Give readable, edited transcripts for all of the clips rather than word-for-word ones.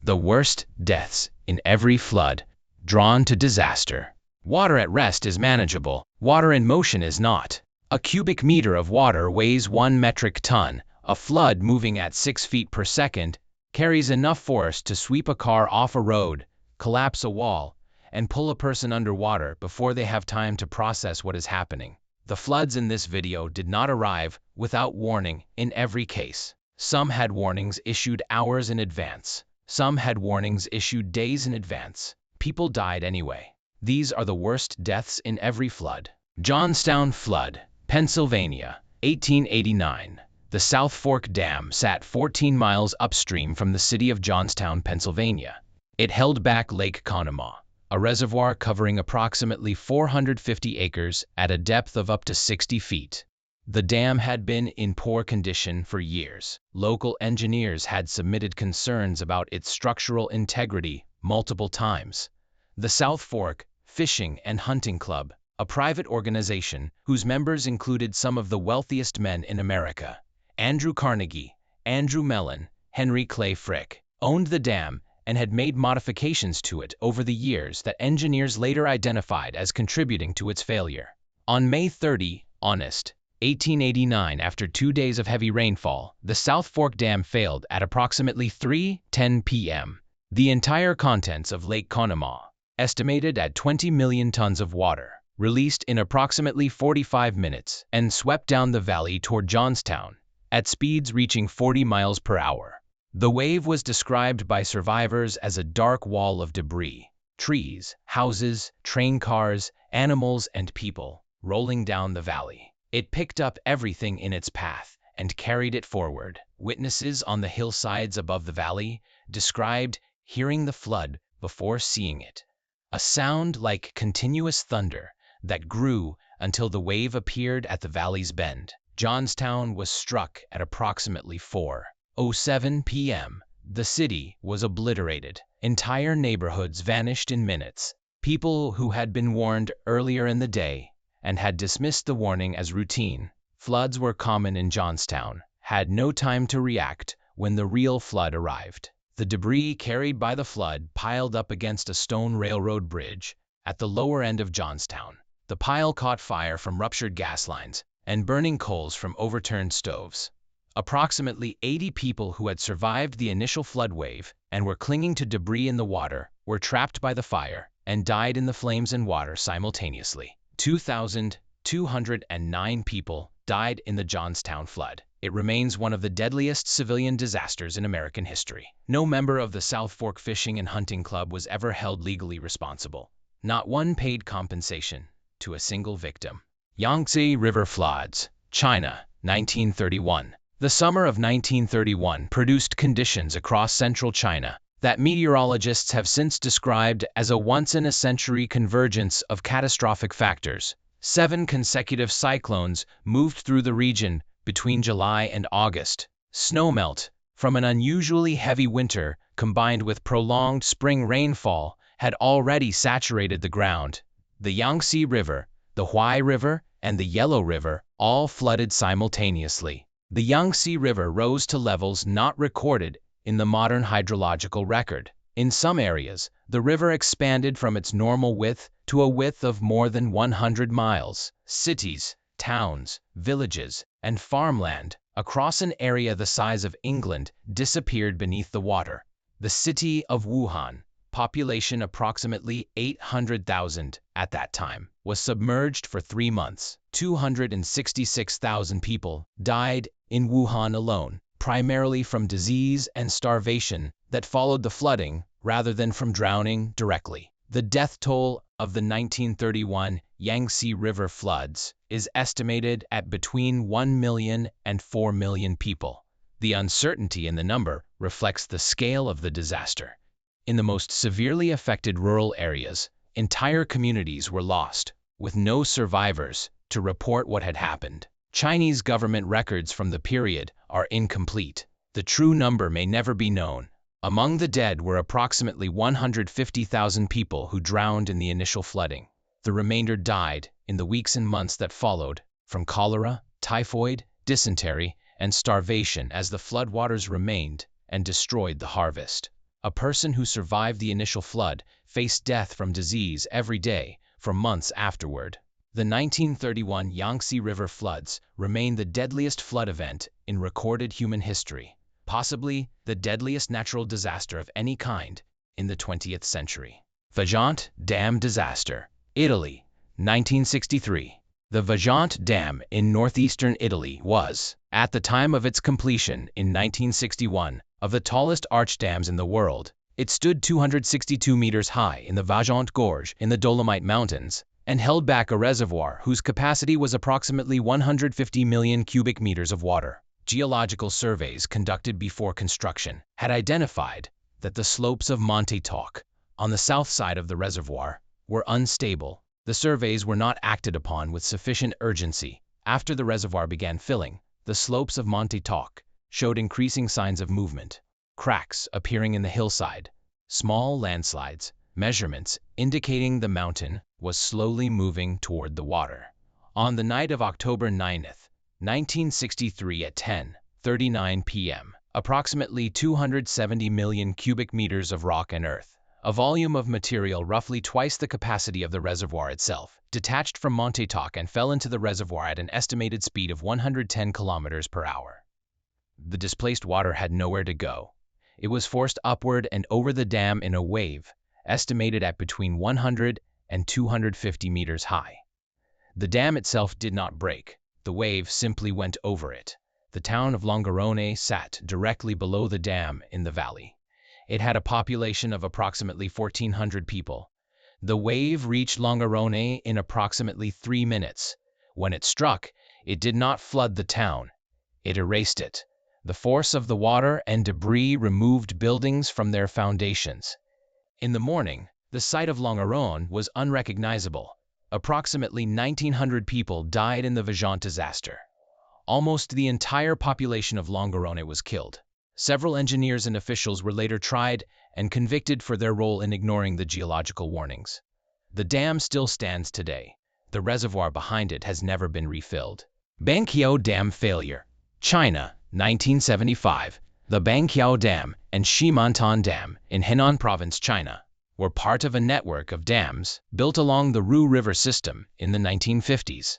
The worst deaths in every flood. Drawn to disaster. Water at rest is manageable. Water in motion is not. A cubic meter of water weighs 1 metric ton. A flood moving at 6 feet per second carries enough force to sweep a car off a road, collapse a wall, and pull a person underwater before they have time to process what is happening. The floods in this video did not arrive without warning in every case. Some had warnings issued hours in advance. Some had warnings issued days in advance. People died anyway. These are the worst deaths in every flood. Johnstown Flood, Pennsylvania, 1889. The South Fork Dam sat 14 miles upstream from the city of Johnstown, Pennsylvania. It held back Lake Conemaugh, a reservoir covering approximately 450 acres at a depth of up to 60 feet. The dam had been in poor condition for years. Local engineers had submitted concerns about its structural integrity multiple times. The South Fork Fishing and Hunting Club, a private organization whose members included some of the wealthiest men in America, Andrew Carnegie, Andrew Mellon, Henry Clay Frick, owned the dam and had made modifications to it over the years that engineers later identified as contributing to its failure. On May 30, 1889, after 2 days of heavy rainfall, the South Fork Dam failed at approximately 3:10 p.m. The entire contents of Lake Conemaugh, estimated at 20 million tons of water, released in approximately 45 minutes and swept down the valley toward Johnstown at speeds reaching 40 miles per hour. The wave was described by survivors as a dark wall of debris, trees, houses, train cars, animals, and people rolling down the valley. It picked up everything in its path and carried it forward. Witnesses on the hillsides above the valley described hearing the flood before seeing it. A sound like continuous thunder that grew until the wave appeared at the valley's bend. Johnstown was struck at approximately 4:07 p.m. The city was obliterated. Entire neighborhoods vanished in minutes. People who had been warned earlier in the day and had dismissed the warning as routine. Floods were common in Johnstown, had no time to react when the real flood arrived. The debris carried by the flood piled up against a stone railroad bridge at the lower end of Johnstown. The pile caught fire from ruptured gas lines and burning coals from overturned stoves. Approximately 80 people who had survived the initial flood wave and were clinging to debris in the water were trapped by the fire and died in the flames and water simultaneously. 2,209 people died in the Johnstown flood. It remains one of the deadliest civilian disasters in American history. No member of the South Fork Fishing and Hunting Club was ever held legally responsible. Not one paid compensation to a single victim. Yangtze River Floods, China, 1931. The summer of 1931 produced conditions across central China that meteorologists have since described as a once-in-a-century convergence of catastrophic factors. 7 consecutive cyclones moved through the region between July and August. Snowmelt from an unusually heavy winter combined with prolonged spring rainfall had already saturated the ground. The Yangtze River, the Huai River, and the Yellow River all flooded simultaneously. The Yangtze River rose to levels not recorded in the modern hydrological record. In some areas, the river expanded from its normal width to a width of more than 100 miles. Cities, towns, villages, and farmland across an area the size of England disappeared beneath the water. The city of Wuhan, population approximately 800,000 at that time, was submerged for 3 months. 266,000 people died in Wuhan alone, primarily from disease and starvation that followed the flooding rather than from drowning directly. The death toll of the 1931 Yangtze River floods is estimated at between 1 million and 4 million people. The uncertainty in the number reflects the scale of the disaster. In the most severely affected rural areas, entire communities were lost, with no survivors to report what had happened. Chinese government records from the period are incomplete. The true number may never be known. Among the dead were approximately 150,000 people who drowned in the initial flooding. The remainder died in the weeks and months that followed from cholera, typhoid, dysentery, and starvation as the floodwaters remained and destroyed the harvest. A person who survived the initial flood faced death from disease every day for months afterward. The 1931 Yangtze River floods remain the deadliest flood event in recorded human history, possibly the deadliest natural disaster of any kind in the 20th century. Vajont Dam Disaster, Italy, 1963. The Vajont Dam in northeastern Italy was, at the time of its completion in 1961, of the tallest arch dams in the world. It stood 262 meters high in the Vajont Gorge in the Dolomite Mountains and held back a reservoir whose capacity was approximately 150 million cubic meters of water. Geological surveys conducted before construction had identified that the slopes of Monte Toc, on the south side of the reservoir, were unstable. The surveys were not acted upon with sufficient urgency. After the reservoir began filling, the slopes of Monte Toc showed increasing signs of movement, cracks appearing in the hillside, small landslides, measurements indicating the mountain was slowly moving toward the water. On the night of October 9, 1963 at 10:39 p.m., approximately 270 million cubic meters of rock and earth, a volume of material roughly twice the capacity of the reservoir itself, detached from Monte Toc and fell into the reservoir at an estimated speed of 110 kilometers per hour. The displaced water had nowhere to go. It was forced upward and over the dam in a wave, estimated at between 100 and 250 meters high. The dam itself did not break. The wave simply went over it. The town of Longarone sat directly below the dam in the valley. It had a population of approximately 1,400 people. The wave reached Longarone in approximately 3 minutes. When it struck, it did not flood the town. It erased it. The force of the water and debris removed buildings from their foundations. In the morning, the site of Longarone was unrecognizable. Approximately 1,900 people died in the Vajont disaster. Almost the entire population of Longarone was killed. Several engineers and officials were later tried and convicted for their role in ignoring the geological warnings. The dam still stands today. The reservoir behind it has never been refilled. Banqiao Dam Failure, China, 1975. The Banqiao Dam and Shimantan Dam in Henan Province, China, were part of a network of dams built along the Ru River system in the 1950s.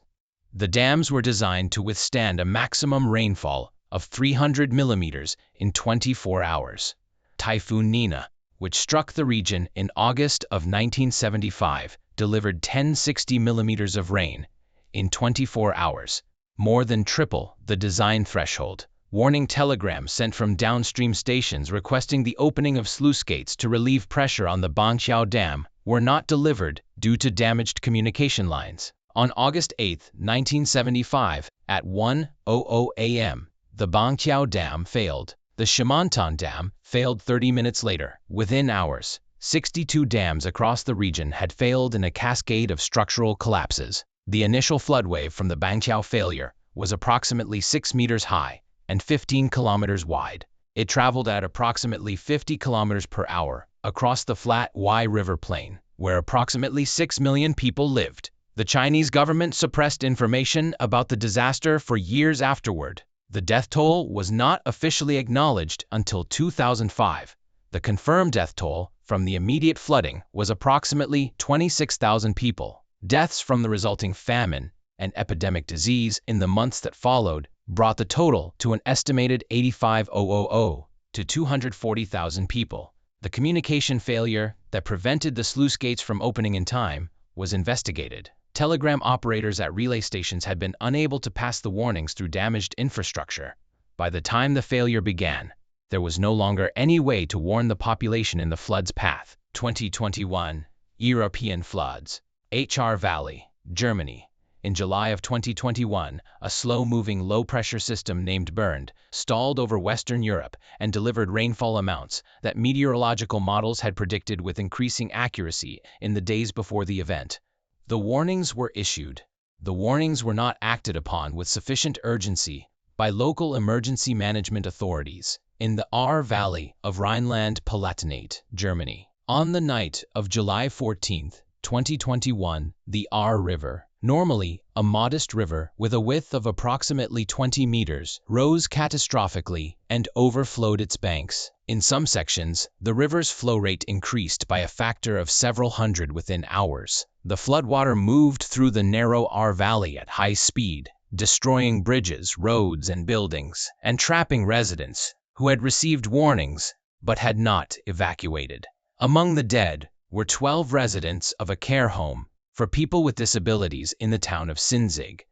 The dams were designed to withstand a maximum rainfall of 300 millimeters in 24 hours. Typhoon Nina, which struck the region in August of 1975, delivered 1060 millimeters of rain in 24 hours, more than triple the design threshold. Warning telegrams sent from downstream stations requesting the opening of sluice gates to relieve pressure on the Banqiao Dam were not delivered due to damaged communication lines. On August 8, 1975, at 1:00 a.m., the Banqiao Dam failed. The Shimantan Dam failed 30 minutes later. Within hours, 62 dams across the region had failed in a cascade of structural collapses. The initial flood wave from the Banqiao failure was approximately 6 meters high and 15 kilometers wide. It traveled at approximately 50 kilometers per hour across the flat Y River plain, where approximately 6 million people lived. The Chinese government suppressed information about the disaster for years afterward. The death toll was not officially acknowledged until 2005. The confirmed death toll from the immediate flooding was approximately 26,000 people. Deaths from the resulting famine and epidemic disease in the months that followed brought the total to an estimated 85,000 to 240,000 people. The communication failure that prevented the sluice gates from opening in time was investigated. Telegram operators at relay stations had been unable to pass the warnings through damaged infrastructure. By the time the failure began, there was no longer any way to warn the population in the flood's path. 2021 European floods. HR Valley, Germany. In July of 2021, a slow-moving low-pressure system named Bernd stalled over Western Europe and delivered rainfall amounts that meteorological models had predicted with increasing accuracy in the days before the event. The warnings were issued. The warnings were not acted upon with sufficient urgency by local emergency management authorities in the Ahr Valley of Rhineland-Palatinate, Germany. On the night of July 14, 2021, the Ahr River Normally, a modest river with a width of approximately 20 meters rose catastrophically and overflowed its banks. In some sections, the river's flow rate increased by a factor of several hundred within hours. The floodwater moved through the narrow Our Valley at high speed, destroying bridges, roads, and buildings, and trapping residents who had received warnings but had not evacuated. Among the dead were 12 residents of a care home for people with disabilities in the town of Sinzig.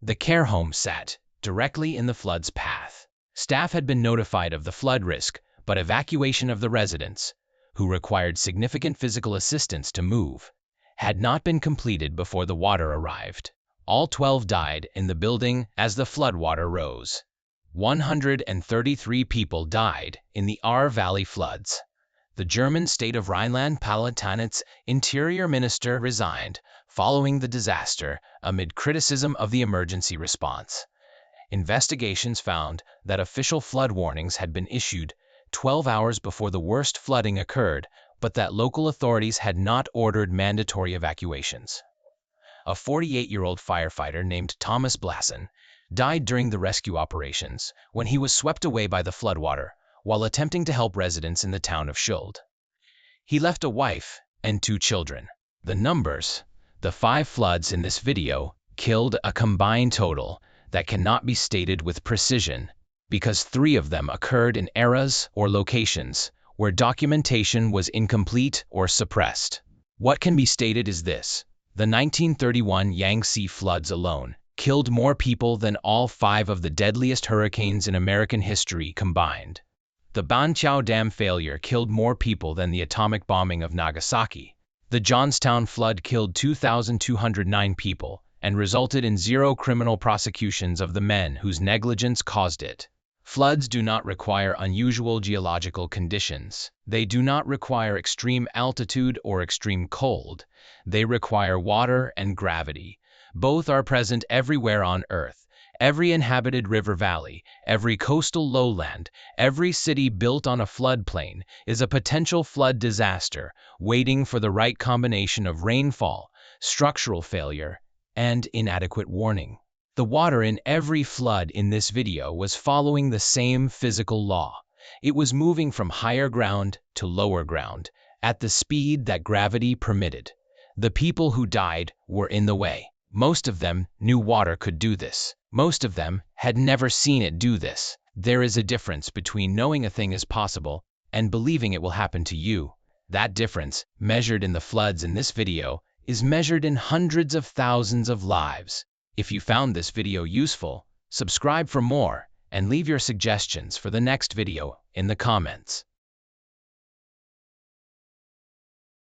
The care home sat directly in the flood's path. Staff had been notified of the flood risk, but evacuation of the residents, who required significant physical assistance to move, had not been completed before the water arrived. All 12 died in the building as the floodwater rose. 133 people died in the Our Valley floods. The German state of Rhineland-Palatinate interior minister resigned following the disaster amid criticism of the emergency response. Investigations found that official flood warnings had been issued 12 hours before the worst flooding occurred, but that local authorities had not ordered mandatory evacuations. A 48-year-old firefighter named Thomas Blassen died during the rescue operations when he was swept away by the floodwater while attempting to help residents in the town of Schuld. He left a wife and 2 children. The numbers: the 5 floods in this video killed a combined total that cannot be stated with precision because 3 of them occurred in eras or locations where documentation was incomplete or suppressed. What can be stated is this: the 1931 Yangtze floods alone killed more people than all 5 of the deadliest hurricanes in American history combined. The Banqiao Dam failure killed more people than the atomic bombing of Nagasaki. The Johnstown flood killed 2,209 people and resulted in 0 criminal prosecutions of the men whose negligence caused it. Floods do not require unusual geological conditions. They do not require extreme altitude or extreme cold. They require water and gravity. Both are present everywhere on Earth. Every inhabited river valley, every coastal lowland, every city built on a floodplain is a potential flood disaster, waiting for the right combination of rainfall, structural failure, and inadequate warning. The water in every flood in this video was following the same physical law. It was moving from higher ground to lower ground at the speed that gravity permitted. The people who died were in the way. Most of them knew water could do this. Most of them had never seen it do this. There is a difference between knowing a thing is possible and believing it will happen to you. That difference, measured in the floods in this video, is measured in hundreds of thousands of lives. If you found this video useful, subscribe for more and leave your suggestions for the next video in the comments.